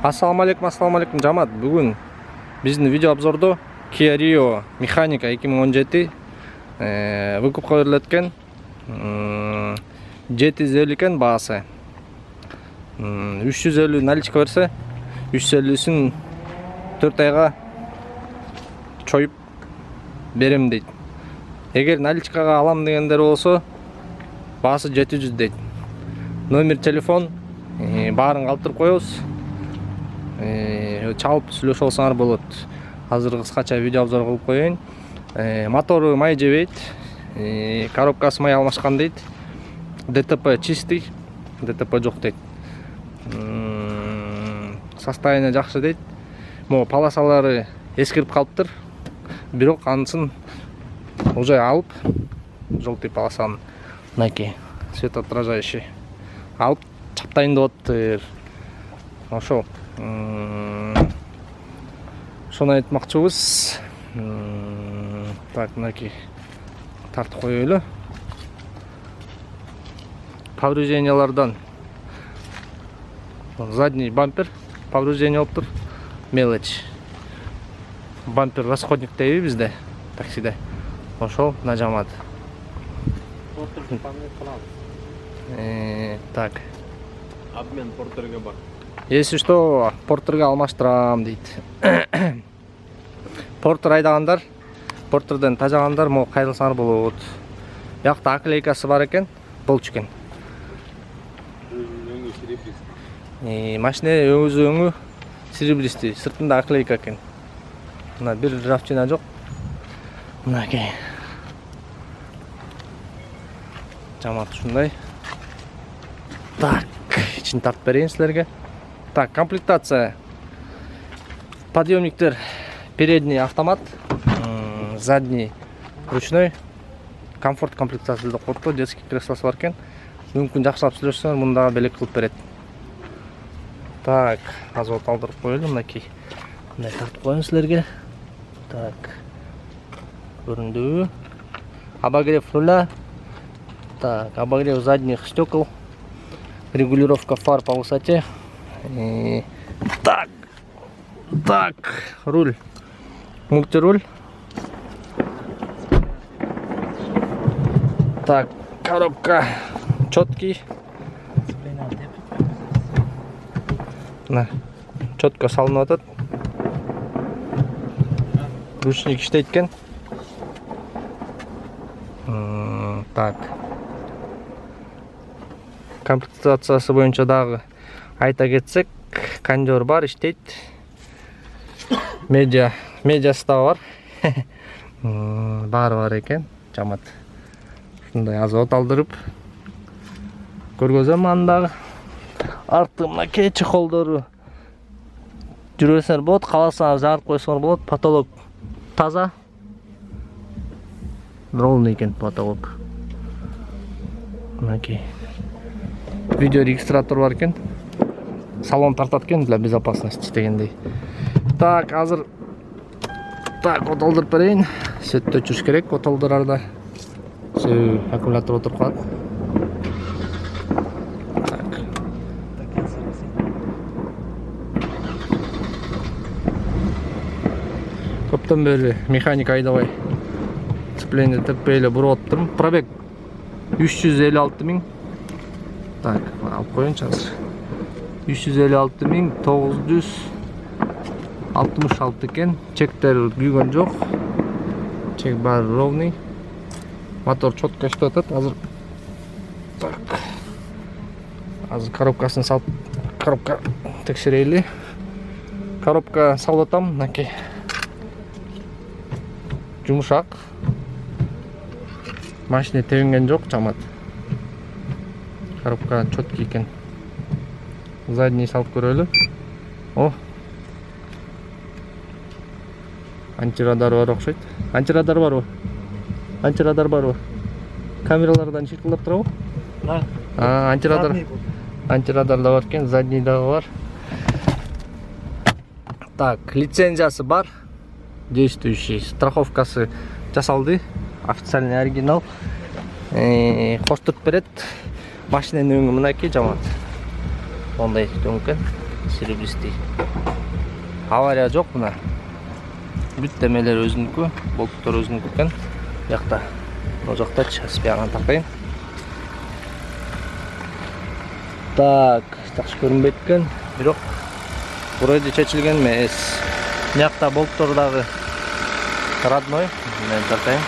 Assalamu alaikum жамаат. Бүгүн биздин видео обзордо Kia Rio механика 2017 выкупка берилет экен. 750 экен баасы. 350 наличка берсе, 350-син 4 айга чоюп берем дейт. Эгер наличкага алам дегендер болсо, баасы 700 дейт. Номер телефон баарын калтырып коебуз. Чалып сүйлөшүп алсаңар болот. Азыр кыскача видео обзор кылып коеюн. Мотору май жебейт. Коробкасы май алмашкан дейт. ДТП чистый. ДТП жок дейт. Состояние жакшы дейт. Могу полосалары эскирип калыптыр. Бирок анысын уже алып, желтый полосаны, мынакей светоотражающий алып чаптайын деп атыптыр. Ошол. Шону айтмакчыбыз. Так, мынакей тартып коелу. Повреждениялардан задний бампер повреждение болуптур. Мелочь. Бампер расходник дейби бизде таксиде. Ошол нажамат. Так. Обмен портерге бар. Если что, портерге алмаштырам дейт. Портер айдагандар, портерден тажагандар могу кайрылсаңар болот. Бияқта аклейкасы бар экен, болчу экен. Машина өңү серебристый, сыртында аклейка экен. Мына бир ржавчина жок. Мынакей. Жамаат ушундай. Так, ичин тартып берейин силерге. Так, комплектация. Подъемниктер передний автомат, задний ручной. Комфорт комплектация деп коюпту, детский креслосы бар экен. Мүмкүн жакшылап сүйлөшсөңөр, мында белек кылып берет. Так, азот алдырып коелу, мынакей. Мындай тартып коеюн силерге. Так. Көрүндүбү? Обогрев руля. Так, обогрев задних стекол. Регулировка фар по высоте. Так, руль. Мультируль. Так, коробка четкий. На, четко салынып атат. Ручник иштейт экен. Так. Комплектациясы боюнча дагы айта кетсек, кондер бар, иштейт. Медиасы да бар. Баары бар экен, жамаат. Ушундай азот алдырып көргөзөм андагы. Арты мынакей чехолдору жүрөсөңөр болот, кааласаңар жарып койсоңор болот. Потолок таза. Ровный экен потолок. Мынакей. Видео регистратор бар экен. Салон тартат экен для безопасности дегендей. Так, азыр от алдырып берейин. Светті өчүрүш керек, от алдырарда. Сөй аккумулятор отуруп калат. Так. Көптөн бери механика айдабай сцепление теппей эле буруп атыптырмын. Пробег 356 000. Так, алып коеюнчу азыр. 356 966 экен. Чектер күйгөн жок. Чек баары ровный. Мотор четко иштеп атат. Азыр так. Азыр коробкасын салып, коробка текшерели. Коробка салып атам, мынакей. Жумшак. Машина тебинген жок, жамаат. Коробка четкий экен. Задний салып көрөлү. О. Антирадар бар окшойт. Антирадар барбы? Антирадар барбы? Камералардан чиркылдап турабы? Да. Антирадар. Антирадар да бар экен, задний дагы бар. Так, лицензиясы бар. Действующий. Страховкасы жасалды. Официальный оригинал. Коштуп берет. Машинанын өңү мынакей, жамаат. Ондай өңкөн. серебристый. Авария жок мына. Бүт демелер өзүнүкү, болттор өзүнүкү экен. Бuyakta, o жактачы спияган такайын. Так, жакшы көрүнбөйт экен, бирок бурайда чечилген эмес. Бuyakta болттор дагы родной, мен такайын.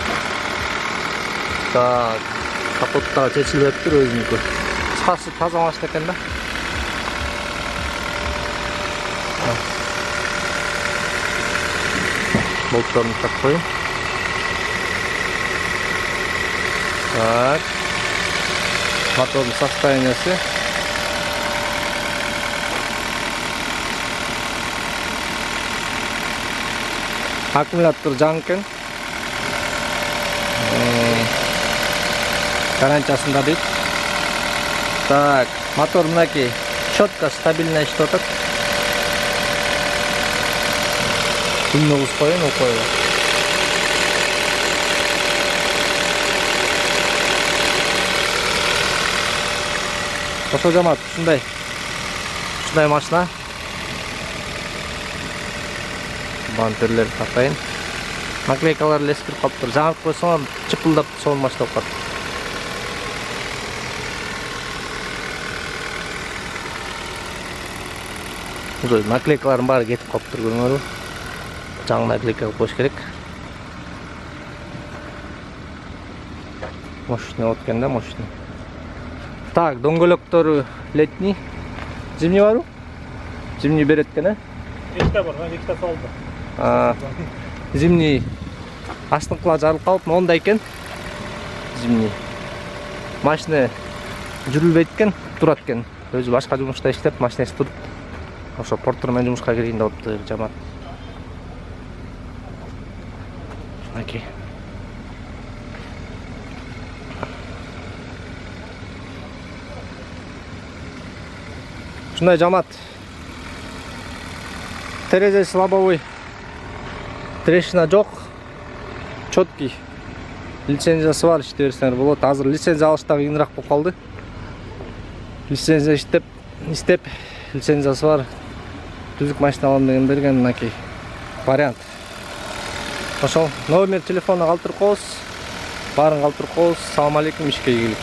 Так, капоттагы чечилбептир өзүнүкү. Кыскасы таза машина экен да. Болттарын тап коюм. Так. Мотордун состояниясы. Аккумулятор жаңы экен. Гарантиясында дейт. Так, мотор мынакей четко стабильно иштеп атат. Күннү куспайын, окойбу. Ошо жамаат, ушундай машина. Бамперлер татайын. Наклейкалар эскирип калыптыр. Жаңырып койсоңор чыпылдап сонун машина болуп калат. Уже наклейкалардын баары кетип калыптыр, көрүңөрбү? Жаңы наклейка коюш керек. Мощный болот экен да, мощный. Так, дөңгөлөктөрү летний. Зимний барбы? Зимний берет экен, э? Экте бар, экте салды. Зимний астыңкылар жарылып калып, мондай экен. Зимний. Машина жүрүлбөйт экен, турат экен. Өзү башка жумушта иштеп, машинасы туруп. Ошо портер менен жумушка кирейин деп атты жамаат. Окей. Ушундай жамаат. Терезеси лобовой. Трещина жок. Чёткий. Лицензиясы бар, иште берсеңер болот. Азыр лицензия алыш дагы кыйыныраак болуп калды. Лицензия иштеп, лицензиясы бар. Түзүк машина алам деген берген мынакей вариант. Ошол номер телефонуна калтырып коебуз. Баарын калтырып коебуз. Салам алейкум, ишке ийгилик.